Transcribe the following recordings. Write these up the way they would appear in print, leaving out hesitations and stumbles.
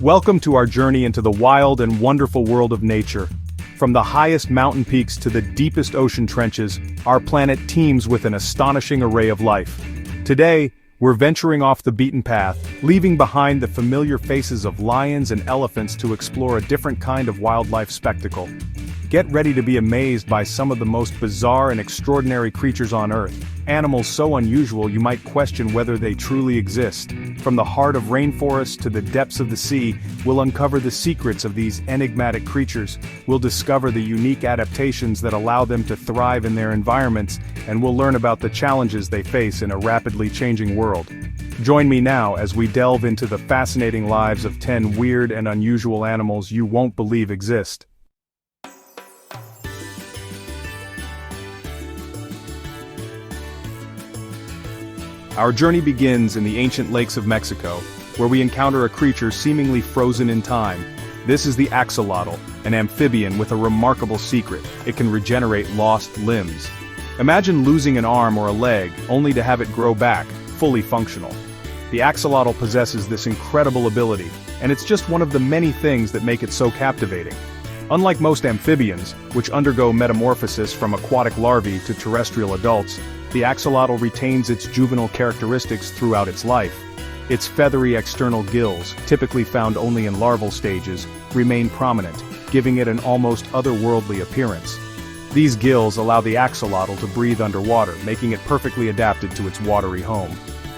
Welcome to our journey into the wild and wonderful world of nature. From the highest mountain peaks to the deepest ocean trenches, our planet teems with an astonishing array of life. Today, we're venturing off the beaten path, leaving behind the familiar faces of lions and elephants to explore a different kind of wildlife spectacle. Get ready to be amazed by some of the most bizarre and extraordinary creatures on Earth, animals so unusual you might question whether they truly exist. From the heart of rainforests to the depths of the sea, we'll uncover the secrets of these enigmatic creatures, we'll discover the unique adaptations that allow them to thrive in their environments, and we'll learn about the challenges they face in a rapidly changing world. Join me now as we delve into the fascinating lives of 10 weird and unusual animals you won't believe exist. Our journey begins in the ancient lakes of Mexico, where we encounter a creature seemingly frozen in time. This is the axolotl, an amphibian with a remarkable secret: it can regenerate lost limbs. Imagine losing an arm or a leg, only to have it grow back, fully functional. The axolotl possesses this incredible ability, and it's just one of the many things that make it so captivating. Unlike most amphibians, which undergo metamorphosis from aquatic larvae to terrestrial adults, the axolotl retains its juvenile characteristics throughout its life. Its feathery external gills, typically found only in larval stages, remain prominent, giving it an almost otherworldly appearance. These gills allow the axolotl to breathe underwater, making it perfectly adapted to its watery home.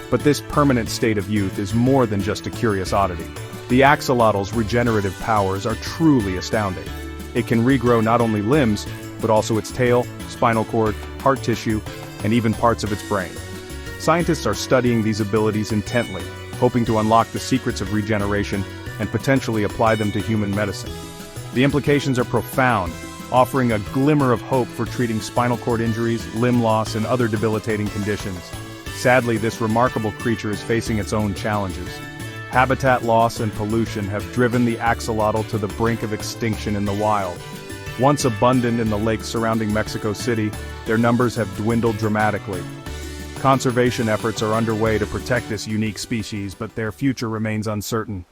But this permanent state of youth is more than just a curious oddity. The axolotl's regenerative powers are truly astounding. It can regrow not only limbs, but also its tail, spinal cord, heart tissue, and even parts of its brain. Scientists are studying these abilities intently, hoping to unlock the secrets of regeneration and potentially apply them to human medicine. The implications are profound, offering a glimmer of hope for treating spinal cord injuries, limb loss, and other debilitating conditions. Sadly, this remarkable creature is facing its own challenges. Habitat loss and pollution have driven the axolotl to the brink of extinction in the wild. Once abundant in the lakes surrounding Mexico City, their numbers have dwindled dramatically. Conservation efforts are underway to protect this unique species, but their future remains uncertain.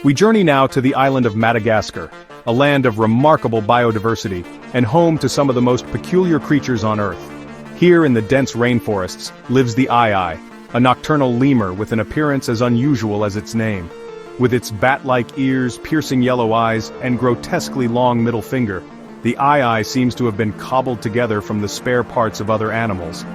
We journey now to the island of Madagascar, a land of remarkable biodiversity, and home to some of the most peculiar creatures on Earth. Here in the dense rainforests lives the aye-aye, a nocturnal lemur with an appearance as unusual as its name. With its bat-like ears, piercing yellow eyes, and grotesquely long middle finger, the aye-aye seems to have been cobbled together from the spare parts of other animals.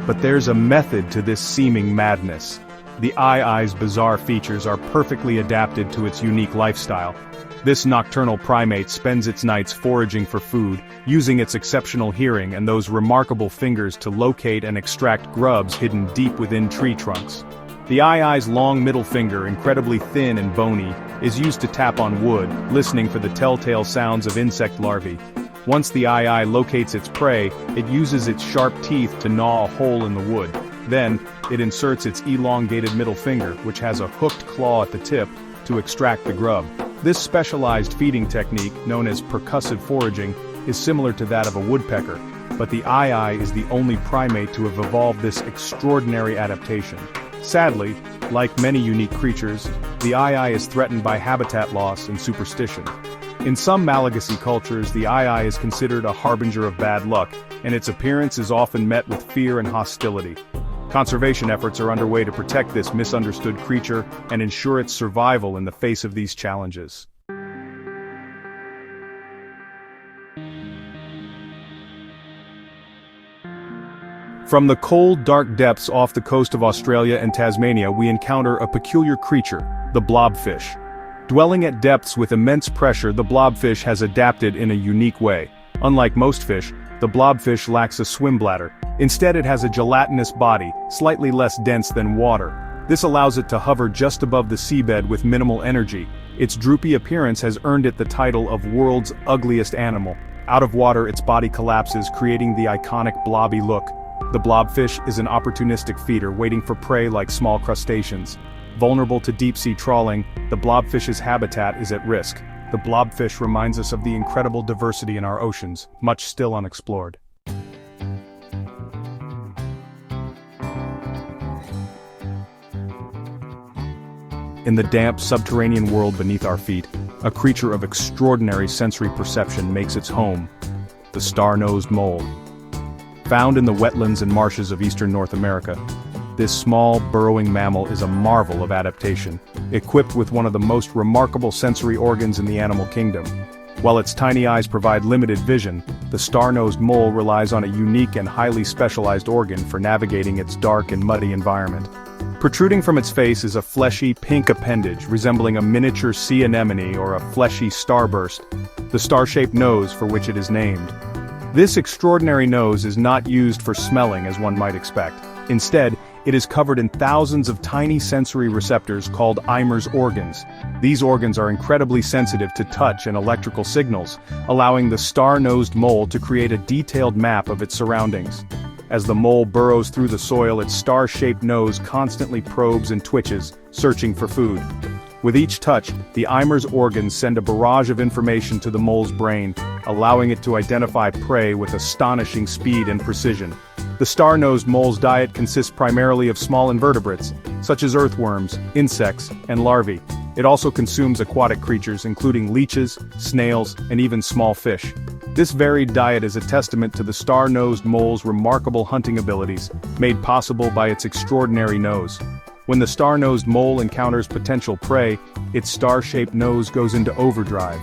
But there's a method to this seeming madness. The aye-aye's bizarre features are perfectly adapted to its unique lifestyle. This nocturnal primate spends its nights foraging for food, using its exceptional hearing and those remarkable fingers to locate and extract grubs hidden deep within tree trunks. The aye-aye's long middle finger, incredibly thin and bony, is used to tap on wood, listening for the telltale sounds of insect larvae. Once the aye-aye locates its prey, it uses its sharp teeth to gnaw a hole in the wood. Then, it inserts its elongated middle finger, which has a hooked claw at the tip, to extract the grub. This specialized feeding technique, known as percussive foraging, is similar to that of a woodpecker, but the aye-aye is the only primate to have evolved this extraordinary adaptation. Sadly, like many unique creatures, the aye-aye is threatened by habitat loss and superstition. In some Malagasy cultures, the aye-aye is considered a harbinger of bad luck, and its appearance is often met with fear and hostility. Conservation efforts are underway to protect this misunderstood creature and ensure its survival in the face of these challenges. From the cold, dark depths off the coast of Australia and Tasmania, we encounter a peculiar creature, the blobfish. Dwelling at depths with immense pressure, the blobfish has adapted in a unique way. Unlike most fish, the blobfish lacks a swim bladder. Instead, it has a gelatinous body, slightly less dense than water. This allows it to hover just above the seabed with minimal energy. Its droopy appearance has earned it the title of world's ugliest animal. Out of water, its body collapses, creating the iconic blobby look. The blobfish is an opportunistic feeder waiting for prey like small crustaceans. Vulnerable to deep-sea trawling, the blobfish's habitat is at risk. The blobfish reminds us of the incredible diversity in our oceans, much still unexplored. In the damp subterranean world beneath our feet, a creature of extraordinary sensory perception makes its home: the star-nosed mole. Found in the wetlands and marshes of eastern North America, this small, burrowing mammal is a marvel of adaptation, equipped with one of the most remarkable sensory organs in the animal kingdom. While its tiny eyes provide limited vision, the star-nosed mole relies on a unique and highly specialized organ for navigating its dark and muddy environment. Protruding from its face is a fleshy, pink appendage resembling a miniature sea anemone or a fleshy starburst, the star-shaped nose for which it is named. This extraordinary nose is not used for smelling as one might expect. Instead, it is covered in thousands of tiny sensory receptors called Eimer's organs. These organs are incredibly sensitive to touch and electrical signals, allowing the star-nosed mole to create a detailed map of its surroundings. As the mole burrows through the soil, its star-shaped nose constantly probes and twitches, searching for food. With each touch, the Eimer's organs send a barrage of information to the mole's brain, allowing it to identify prey with astonishing speed and precision. The star-nosed mole's diet consists primarily of small invertebrates, such as earthworms, insects, and larvae. It also consumes aquatic creatures including leeches, snails, and even small fish. This varied diet is a testament to the star-nosed mole's remarkable hunting abilities, made possible by its extraordinary nose. When the star-nosed mole encounters potential prey, its star-shaped nose goes into overdrive.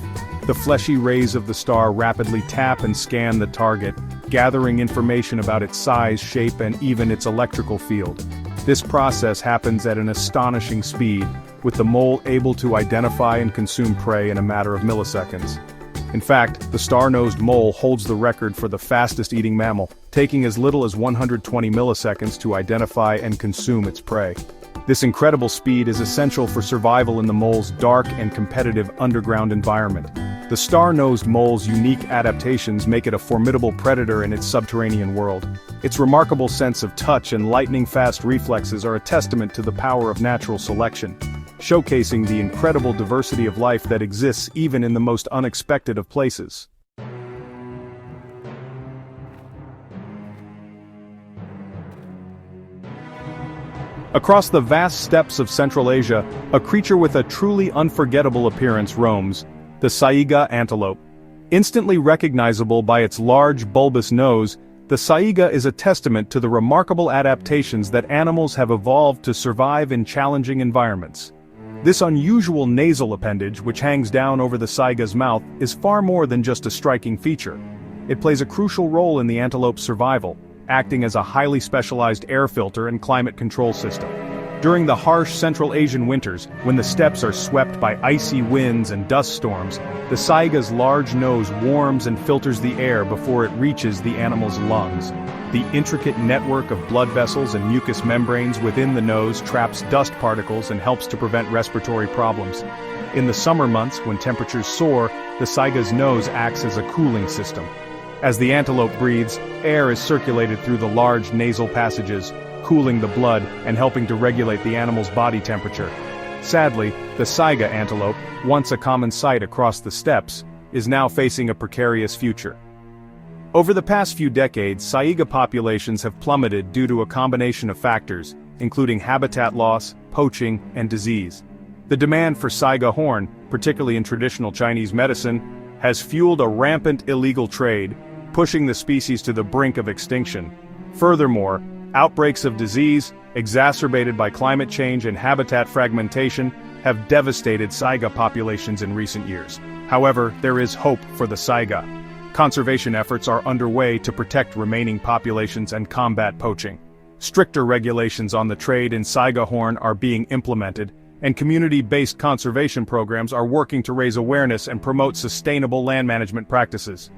The fleshy rays of the star rapidly tap and scan the target, gathering information about its size, shape, and even its electrical field. This process happens at an astonishing speed, with the mole able to identify and consume prey in a matter of milliseconds. In fact, the star-nosed mole holds the record for the fastest eating mammal, taking as little as 120 milliseconds to identify and consume its prey. This incredible speed is essential for survival in the mole's dark and competitive underground environment. The star-nosed mole's unique adaptations make it a formidable predator in its subterranean world. Its remarkable sense of touch and lightning-fast reflexes are a testament to the power of natural selection, showcasing the incredible diversity of life that exists even in the most unexpected of places. Across the vast steppes of Central Asia, a creature with a truly unforgettable appearance roams: the Saiga antelope. Instantly recognizable by its large, bulbous nose, the Saiga is a testament to the remarkable adaptations that animals have evolved to survive in challenging environments. This unusual nasal appendage, which hangs down over the Saiga's mouth, is far more than just a striking feature. It plays a crucial role in the antelope's survival, acting as a highly specialized air filter and climate control system. During the harsh Central Asian winters, when the steppes are swept by icy winds and dust storms, the Saiga's large nose warms and filters the air before it reaches the animal's lungs. The intricate network of blood vessels and mucous membranes within the nose traps dust particles and helps to prevent respiratory problems. In the summer months, when temperatures soar, the Saiga's nose acts as a cooling system. As the antelope breathes, air is circulated through the large nasal passages, cooling the blood and helping to regulate the animal's body temperature. Sadly, the Saiga antelope, once a common sight across the steppes, is now facing a precarious future. Over the past few decades, Saiga populations have plummeted due to a combination of factors, including habitat loss, poaching, and disease. The demand for Saiga horn, particularly in traditional Chinese medicine, has fueled a rampant illegal trade, pushing the species to the brink of extinction. Furthermore, outbreaks of disease, exacerbated by climate change and habitat fragmentation, have devastated Saiga populations in recent years. However, there is hope for the Saiga. Conservation efforts are underway to protect remaining populations and combat poaching. Stricter regulations on the trade in Saiga horn are being implemented, and community-based conservation programs are working to raise awareness and promote sustainable land management practices.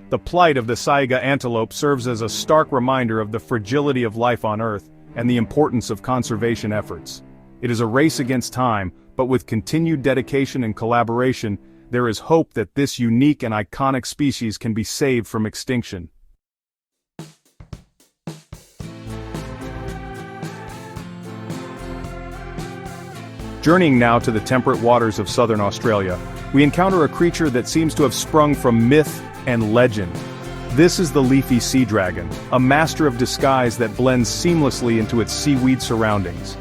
The plight of the Saiga antelope serves as a stark reminder of the fragility of life on Earth and the importance of conservation efforts. It is a race against time, but with continued dedication and collaboration, there is hope that this unique and iconic species can be saved from extinction. Journeying now to the temperate waters of southern Australia, we encounter a creature that seems to have sprung from myth and legend. This is the Leafy sea dragon, a master of disguise that blends seamlessly into its seaweed surroundings.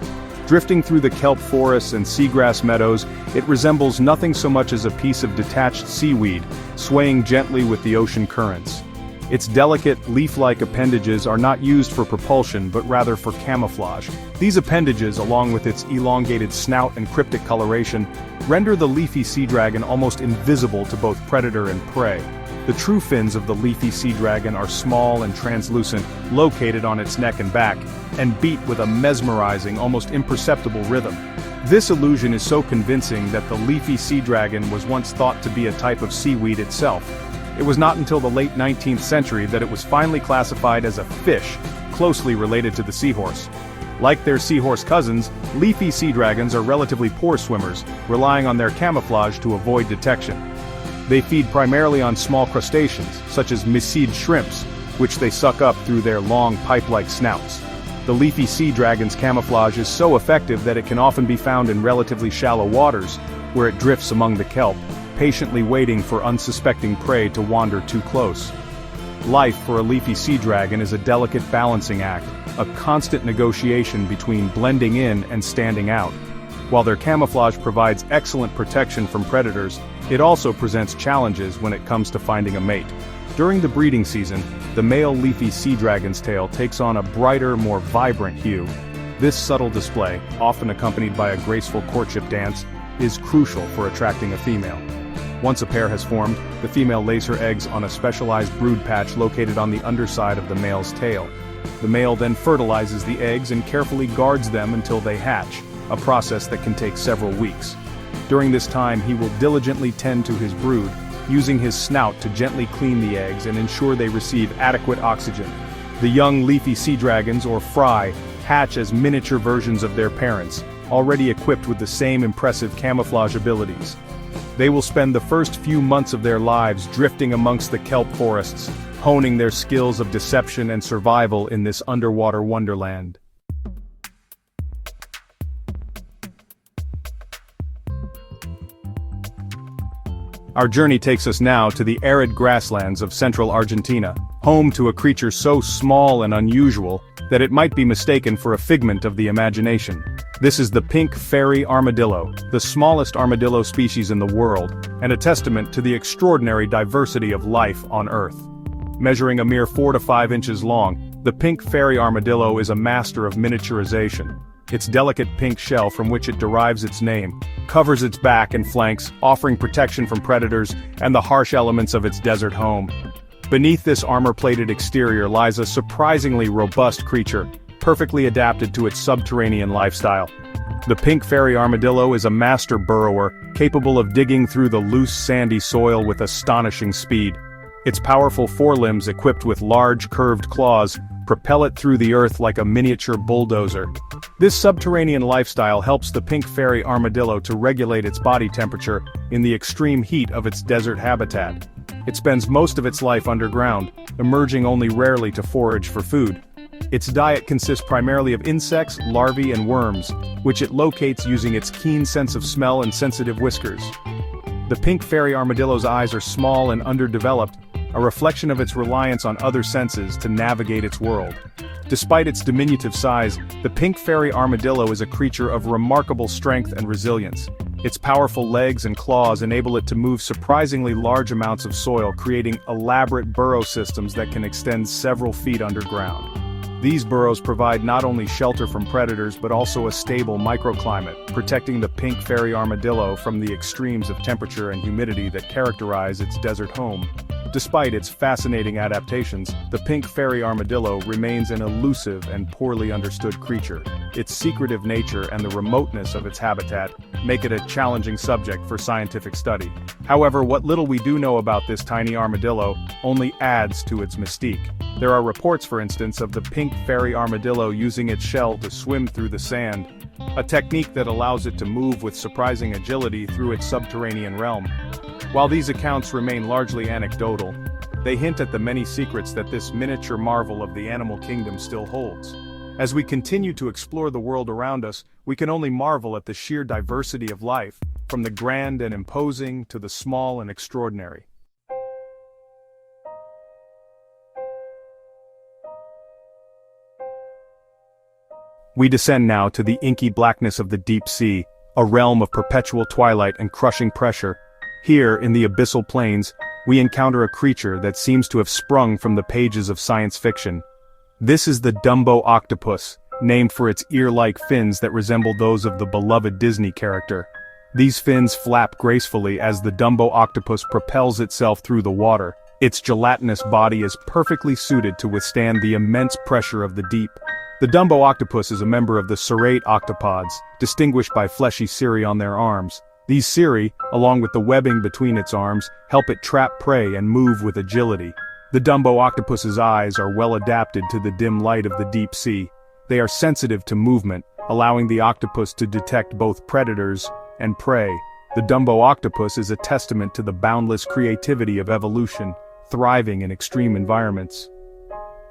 Drifting through the kelp forests and seagrass meadows, it resembles nothing so much as a piece of detached seaweed, swaying gently with the ocean currents. Its delicate, leaf-like appendages are not used for propulsion but rather for camouflage. These appendages, along with its elongated snout and cryptic coloration, render the leafy sea dragon almost invisible to both predator and prey. The true fins of the leafy sea dragon are small and translucent, located on its neck and back, and beat with a mesmerizing, almost imperceptible rhythm. This illusion is so convincing that the leafy sea dragon was once thought to be a type of seaweed itself. It was not until the late 19th century that it was finally classified as a fish, closely related to the seahorse. Like their seahorse cousins, leafy sea dragons are relatively poor swimmers, relying on their camouflage to avoid detection. They feed primarily on small crustaceans, such as mysid shrimps, which they suck up through their long pipe-like snouts. The leafy sea dragon's camouflage is so effective that it can often be found in relatively shallow waters, where it drifts among the kelp, patiently waiting for unsuspecting prey to wander too close. Life for a leafy sea dragon is a delicate balancing act, a constant negotiation between blending in and standing out. While their camouflage provides excellent protection from predators, it also presents challenges when it comes to finding a mate. During the breeding season, the male leafy sea dragon's tail takes on a brighter, more vibrant hue. This subtle display, often accompanied by a graceful courtship dance, is crucial for attracting a female. Once a pair has formed, the female lays her eggs on a specialized brood patch located on the underside of the male's tail. The male then fertilizes the eggs and carefully guards them until they hatch, a process that can take several weeks. During this time, he will diligently tend to his brood, using his snout to gently clean the eggs and ensure they receive adequate oxygen. The young leafy sea dragons, or fry, hatch as miniature versions of their parents, already equipped with the same impressive camouflage abilities. They will spend the first few months of their lives drifting amongst the kelp forests, honing their skills of deception and survival in this underwater wonderland. Our journey takes us now to the arid grasslands of central Argentina, home to a creature so small and unusual that it might be mistaken for a figment of the imagination. This is the pink fairy armadillo, the smallest armadillo species in the world, and a testament to the extraordinary diversity of life on Earth. Measuring a mere 4 to 5 inches long, the pink fairy armadillo is a master of miniaturization. Its delicate pink shell, from which it derives its name, covers its back and flanks, offering protection from predators and the harsh elements of its desert home. Beneath this armor-plated exterior lies a surprisingly robust creature, perfectly adapted to its subterranean lifestyle. The pink fairy armadillo is a master burrower, capable of digging through the loose sandy soil with astonishing speed. Its powerful forelimbs, equipped with large curved claws, propel it through the earth like a miniature bulldozer. This subterranean lifestyle helps the pink fairy armadillo to regulate its body temperature in the extreme heat of its desert habitat. It spends most of its life underground, emerging only rarely to forage for food. Its diet consists primarily of insects, larvae, and worms, which it locates using its keen sense of smell and sensitive whiskers. The pink fairy armadillo's eyes are small and underdeveloped, a reflection of its reliance on other senses to navigate its world. Despite its diminutive size, the pink fairy armadillo is a creature of remarkable strength and resilience. Its powerful legs and claws enable it to move surprisingly large amounts of soil, creating elaborate burrow systems that can extend several feet underground. These burrows provide not only shelter from predators but also a stable microclimate, protecting the pink fairy armadillo from the extremes of temperature and humidity that characterize its desert home. Despite its fascinating adaptations, the pink fairy armadillo remains an elusive and poorly understood creature. Its secretive nature and the remoteness of its habitat make it a challenging subject for scientific study. However, what little we do know about this tiny armadillo only adds to its mystique. There are reports, for instance, of the pink fairy armadillo using its shell to swim through the sand, a technique that allows it to move with surprising agility through its subterranean realm. While these accounts remain largely anecdotal, they hint at the many secrets that this miniature marvel of the animal kingdom still holds. As we continue to explore the world around us, we can only marvel at the sheer diversity of life, from the grand and imposing to the small and extraordinary. We descend now to the inky blackness of the deep sea, a realm of perpetual twilight and crushing pressure. Here, in the abyssal plains, we encounter a creature that seems to have sprung from the pages of science fiction. This is the Dumbo octopus, named for its ear-like fins that resemble those of the beloved Disney character. These fins flap gracefully as the Dumbo octopus propels itself through the water. Its gelatinous body is perfectly suited to withstand the immense pressure of the deep. The Dumbo octopus is a member of the serrate octopods, distinguished by fleshy cirri on their arms. These cirri, along with the webbing between its arms, help it trap prey and move with agility. The Dumbo octopus's eyes are well adapted to the dim light of the deep sea. They are sensitive to movement, allowing the octopus to detect both predators and prey. The Dumbo octopus is a testament to the boundless creativity of evolution, thriving in extreme environments.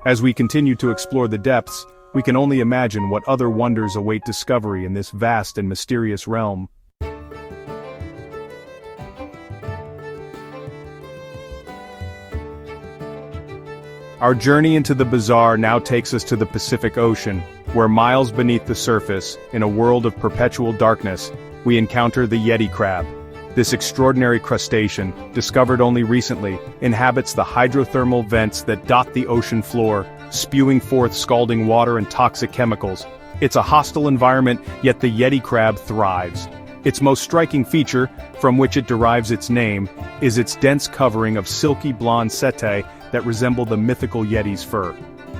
As we continue to explore the depths, we can only imagine what other wonders await discovery in this vast and mysterious realm. Our journey into the bizarre now takes us to the Pacific Ocean, where miles beneath the surface, in a world of perpetual darkness, we encounter the Yeti crab. This extraordinary crustacean, discovered only recently, inhabits the hydrothermal vents that dot the ocean floor, spewing forth scalding water and toxic chemicals. It's a hostile environment, yet the Yeti crab thrives. Its most striking feature, from which it derives its name, is its dense covering of silky blonde setae that resemble the mythical Yeti's fur.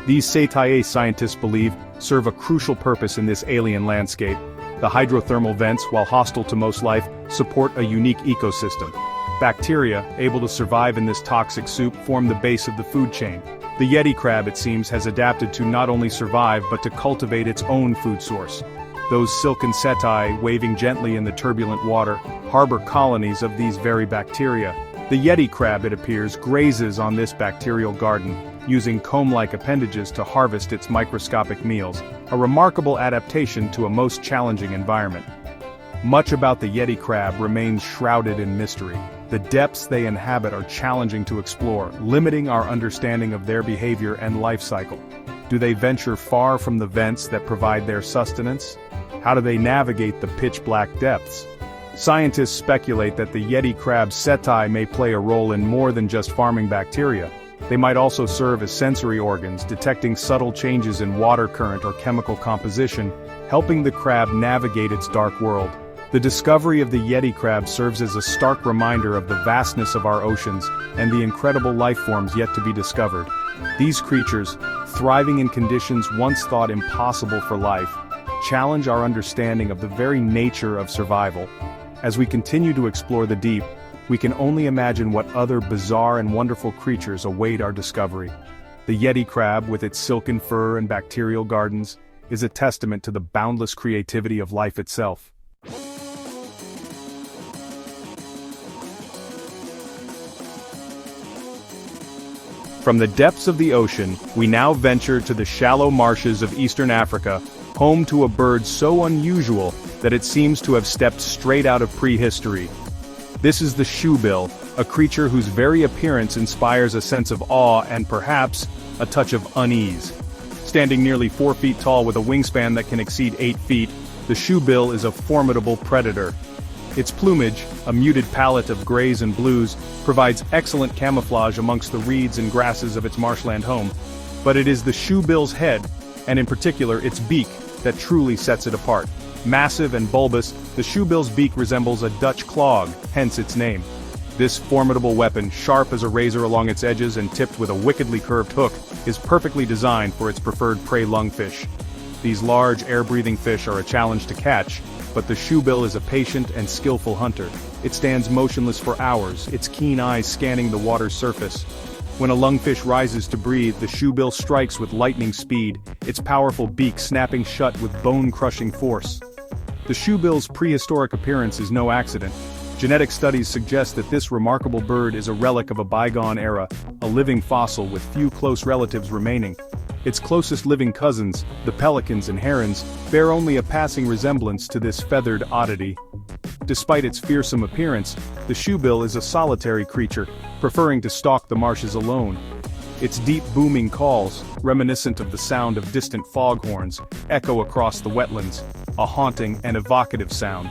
These setae, scientists believe, serve a crucial purpose in this alien landscape. The hydrothermal vents, while hostile to most life, support a unique ecosystem. Bacteria, able to survive in this toxic soup, form the base of the food chain. The Yeti crab, it seems, has adapted to not only survive but to cultivate its own food source. Those silken setae, waving gently in the turbulent water, harbor colonies of these very bacteria. The Yeti crab, it appears, grazes on this bacterial garden, using comb-like appendages to harvest its microscopic meals, a remarkable adaptation to a most challenging environment. Much about the Yeti crab remains shrouded in mystery. The depths they inhabit are challenging to explore, limiting our understanding of their behavior and life cycle. Do they venture far from the vents that provide their sustenance? How do they navigate the pitch-black depths? Scientists speculate that the Yeti crab's setae may play a role in more than just farming bacteria. They might also serve as sensory organs, detecting subtle changes in water current or chemical composition, helping the crab navigate its dark world. The discovery of the Yeti crab serves as a stark reminder of the vastness of our oceans and the incredible life forms yet to be discovered. These creatures, thriving in conditions once thought impossible for life, challenge our understanding of the very nature of survival. As we continue to explore the deep, we can only imagine what other bizarre and wonderful creatures await our discovery. The Yeti crab, with its silken fur and bacterial gardens, is a testament to the boundless creativity of life itself. From the depths of the ocean, we now venture to the shallow marshes of eastern Africa, home to a bird so unusual that it seems to have stepped straight out of prehistory. This is the shoebill, a creature whose very appearance inspires a sense of awe and perhaps a touch of unease. Standing nearly 4 feet tall with a wingspan that can exceed 8 feet, the shoebill is a formidable predator. Its plumage, a muted palette of grays and blues, provides excellent camouflage amongst the reeds and grasses of its marshland home. But it is the shoebill's head, and in particular its beak, that truly sets it apart. Massive and bulbous, the shoebill's beak resembles a Dutch clog, hence its name. This formidable weapon, sharp as a razor along its edges and tipped with a wickedly curved hook, is perfectly designed for its preferred prey lungfish. These large, air-breathing fish are a challenge to catch, but the shoebill is a patient and skillful hunter. It stands motionless for hours, its keen eyes scanning the water's surface. When a lungfish rises to breathe, the shoebill strikes with lightning speed, its powerful beak snapping shut with bone-crushing force. The shoebill's prehistoric appearance is no accident. Genetic studies suggest that this remarkable bird is a relic of a bygone era, a living fossil with few close relatives remaining. Its closest living cousins, the pelicans and herons, bear only a passing resemblance to this feathered oddity. Despite its fearsome appearance, the shoebill is a solitary creature, preferring to stalk the marshes alone. Its deep booming calls, reminiscent of the sound of distant foghorns, echo across the wetlands, a haunting and evocative sound.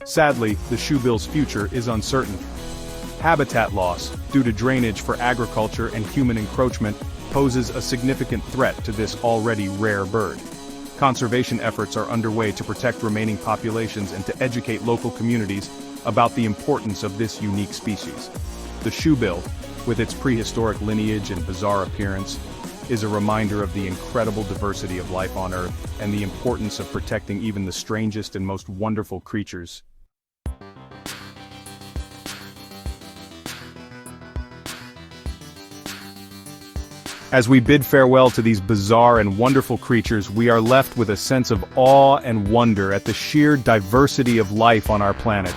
Sadly, the shoebill's future is uncertain. Habitat loss, due to drainage for agriculture and human encroachment, poses a significant threat to this already rare bird. Conservation efforts are underway to protect remaining populations and to educate local communities about the importance of this unique species. The shoebill, with its prehistoric lineage and bizarre appearance, is a reminder of the incredible diversity of life on Earth and the importance of protecting even the strangest and most wonderful creatures. As we bid farewell to these bizarre and wonderful creatures, we are left with a sense of awe and wonder at the sheer diversity of life on our planet.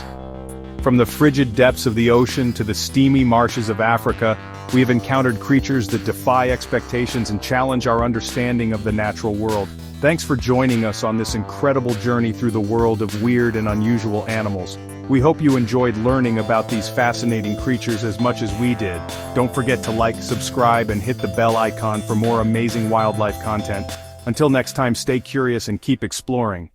From the frigid depths of the ocean to the steamy marshes of Africa, we have encountered creatures that defy expectations and challenge our understanding of the natural world. Thanks for joining us on this incredible journey through the world of weird and unusual animals. We hope you enjoyed learning about these fascinating creatures as much as we did. Don't forget to like, subscribe, and hit the bell icon for more amazing wildlife content. Until next time, stay curious and keep exploring.